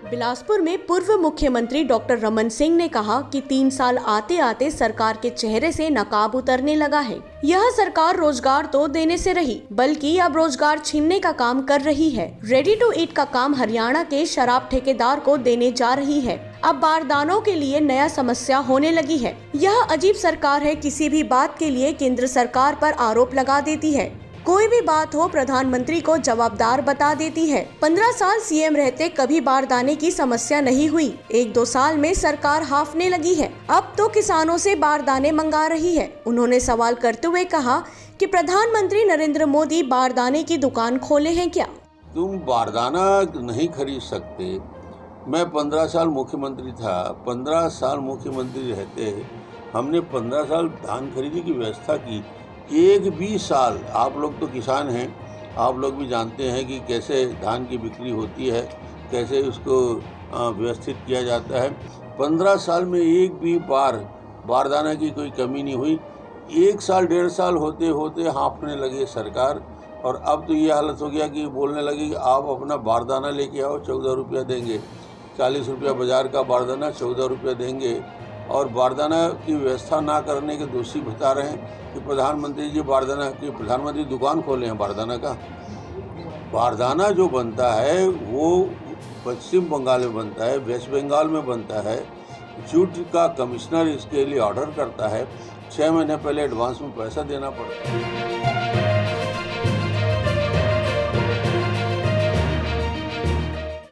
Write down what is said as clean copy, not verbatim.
बिलासपुर में पूर्व मुख्यमंत्री डॉक्टर रमन सिंह ने कहा कि 3 साल आते आते सरकार के चेहरे से नकाब उतरने लगा है। यह सरकार रोजगार तो देने से रही, बल्कि अब रोजगार छीनने का काम कर रही है। रेडी टू ईट का काम हरियाणा के शराब ठेकेदार को देने जा रही है। अब बारदानों के लिए नया समस्या होने लगी है। यह अजीब सरकार है, किसी भी बात के लिए केंद्र सरकार पर आरोप लगा देती है। कोई भी बात हो प्रधानमंत्री को जवाबदार बता देती है। 15 साल सीएम रहते कभी बारदाने की समस्या नहीं हुई। 1-2 साल में सरकार हाफने लगी है। अब तो किसानों से बारदाने मंगा रही है। उन्होंने सवाल करते हुए कहा कि प्रधानमंत्री नरेंद्र मोदी बारदाने की दुकान खोले हैं क्या? तुम बारदाना नहीं खरीद सकते। मैं 15 साल मुख्यमंत्री था। 15 साल मुख्यमंत्री रहते हमने 15 साल धान खरीदी की व्यवस्था की। एक भी साल, आप लोग तो किसान हैं, आप लोग भी जानते हैं कि कैसे धान की बिक्री होती है, कैसे उसको व्यवस्थित किया जाता है। 15 साल में एक भी बार बारदाना की कोई कमी नहीं हुई। 1 साल 1.5 साल होते होते हाँफने लगे सरकार, और अब तो ये हालत हो गया कि बोलने लगे कि आप अपना बारदाना लेके आओ, 14 रुपया देंगे। 40 रुपया बाजार का बारदाना 14 रुपया देंगे। और बारदाना की व्यवस्था ना करने के दोषी बता रहे हैं कि प्रधानमंत्री जी बारदाना की प्रधानमंत्री दुकान खोले हैं बारदाना का। बारदाना जो बनता है वो पश्चिम बंगाल में बनता है, वेस्ट बंगाल में बनता है। जूट का कमिश्नर इसके लिए ऑर्डर करता है। 6 महीने पहले एडवांस में पैसा देना पड़ता है।